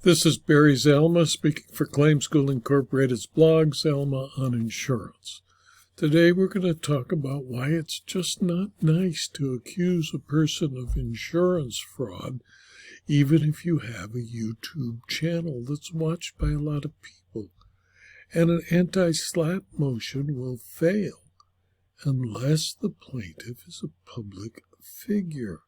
This is Barry Zalma speaking for Claim School Incorporated's blog, Zalma on Insurance. Today we're going to talk about why it's just not nice to accuse a person of insurance fraud, even if you have a YouTube channel that's watched by a lot of people. And an anti-SLAPP motion will fail unless the plaintiff is a public figure.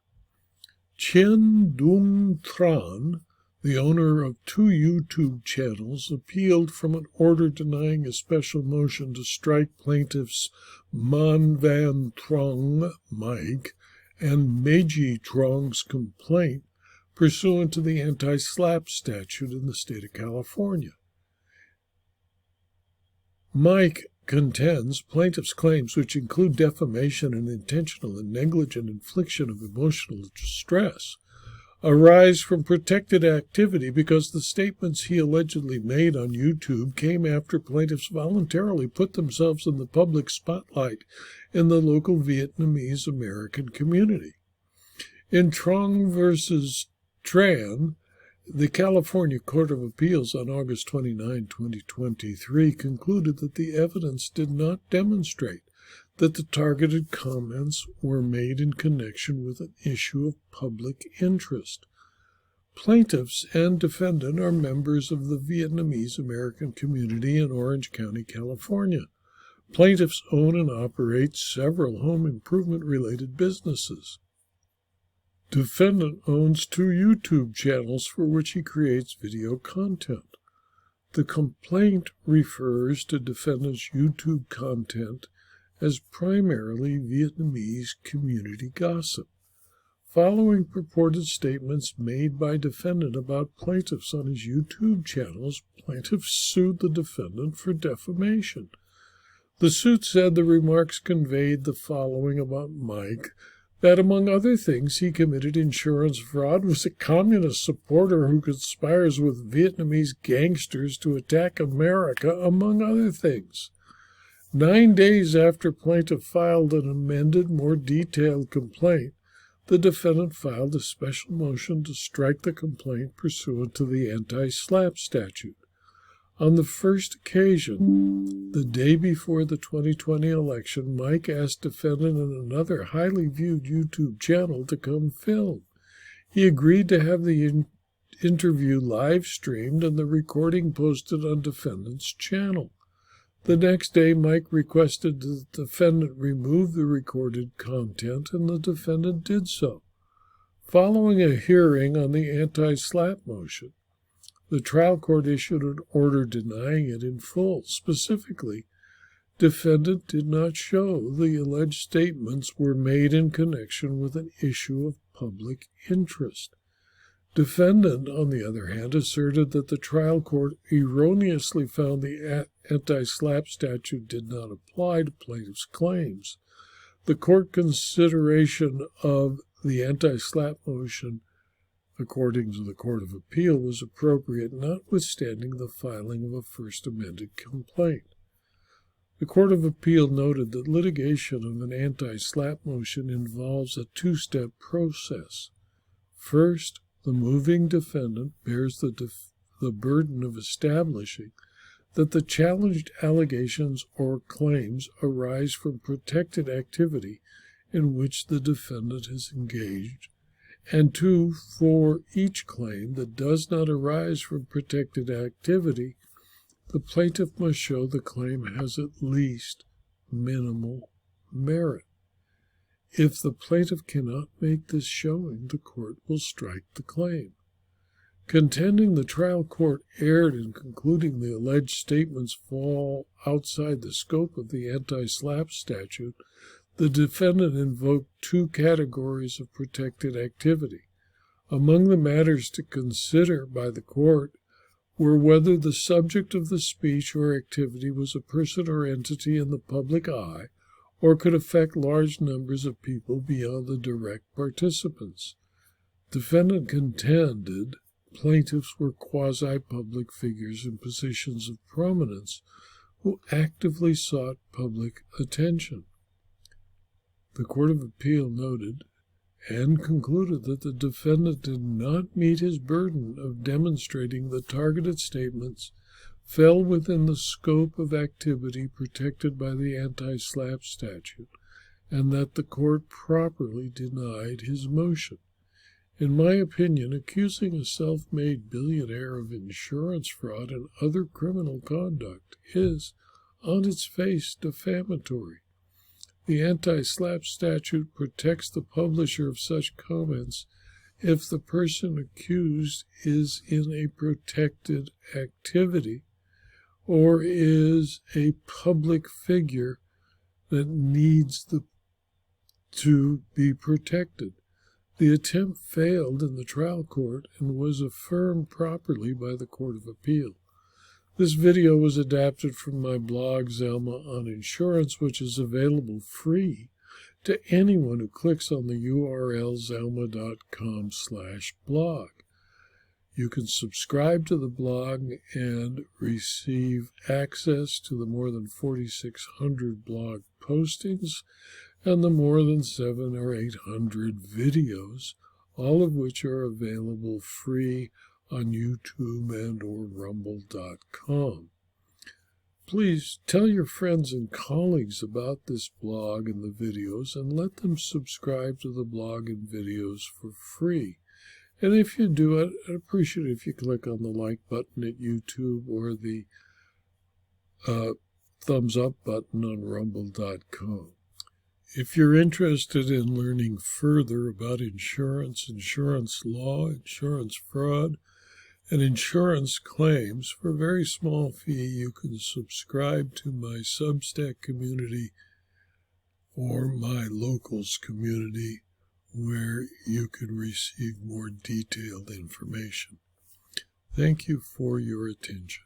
Tien Dung Tran, the owner of 2 YouTube channels, appealed from an order denying a special motion to strike plaintiffs Manh Van Truong, Mike, and Meiji Truong's complaint pursuant to the anti-SLAPP statute in the state of California. Mike contends plaintiffs' claims, which include defamation and intentional and negligent infliction of emotional distress, arise from protected activity because the statements he allegedly made on YouTube came after plaintiffs voluntarily put themselves in the public spotlight in the local Vietnamese-American community. In Truong versus Tran, the California Court of Appeals on August 29, 2023, concluded that the evidence did not demonstrate that the targeted comments were made in connection with an issue of public interest. Plaintiffs and defendant are members of the Vietnamese-American community in Orange County, California. Plaintiffs own and operate several home improvement-related businesses. Defendant owns 2 YouTube channels for which he creates video content. The complaint refers to defendant's YouTube content as primarily Vietnamese community gossip. Following purported statements made by defendant about plaintiffs on his YouTube channels, plaintiffs sued the defendant for defamation. The suit said the remarks conveyed the following about Mike: that, among other things, he committed insurance fraud, was a communist supporter who conspires with Vietnamese gangsters to attack America, among other things. 9 days after plaintiff filed an amended, more detailed complaint, the defendant filed a special motion to strike the complaint pursuant to the anti-SLAPP statute. On the first occasion, the day before the 2020 election, Mike asked defendant and another highly viewed YouTube channel to come film. He agreed to have the interview live streamed and the recording posted on defendant's channel. The next day, Mike requested the defendant remove the recorded content, and the defendant did so. Following a hearing on the anti-SLAPP motion, the trial court issued an order denying it in full. Specifically, defendant did not show the alleged statements were made in connection with an issue of public interest. Defendant, on the other hand, asserted that the trial court erroneously found the anti-SLAPP statute did not apply to plaintiff's claims. The court consideration of the anti-SLAPP motion, according to the Court of Appeal, was appropriate, notwithstanding the filing of a first amended complaint. The Court of Appeal noted that litigation of an anti-SLAPP motion involves a 2-step process. First, the moving defendant bears the burden of establishing that the challenged allegations or claims arise from protected activity in which the defendant has engaged, and 2, for each claim that does not arise from protected activity, the plaintiff must show the claim has at least minimal merit. If the plaintiff cannot make this showing, the court will strike the claim. Contending the trial court erred in concluding the alleged statements fall outside the scope of the anti-SLAPP statute, the defendant invoked 2 categories of protected activity. Among the matters to consider by the court were whether the subject of the speech or activity was a person or entity in the public eye, or could affect large numbers of people beyond the direct participants. Defendant contended plaintiffs were quasi-public figures in positions of prominence who actively sought public attention. The Court of Appeal noted and concluded that the defendant did not meet his burden of demonstrating the targeted statements fell within the scope of activity protected by the anti-SLAPP statute, and that the court properly denied his motion. In my opinion, accusing a self-made billionaire of insurance fraud and other criminal conduct is, on its face, defamatory. The anti-SLAPP statute protects the publisher of such comments if the person accused is in a protected activity or is a public figure that needs to be protected. The attempt failed in the trial court and was affirmed properly by the Court of Appeal. This video was adapted from my blog, Zelma on Insurance, which is available free to anyone who clicks on the URL zelma.com/blog. You can subscribe to the blog and receive access to the more than 4,600 blog postings and the more than 700 or 800 videos, all of which are available free on YouTube and or rumble.com. Please tell your friends and colleagues about this blog and the videos, and let them subscribe to the blog and videos for free. And if you do, I'd appreciate it if you click on the like button at YouTube or the thumbs up button on rumble.com. If you're interested in learning further about insurance, insurance law, insurance fraud, and insurance claims, for a very small fee, you can subscribe to my Substack community or my locals community, where you can receive more detailed information. Thank you for your attention.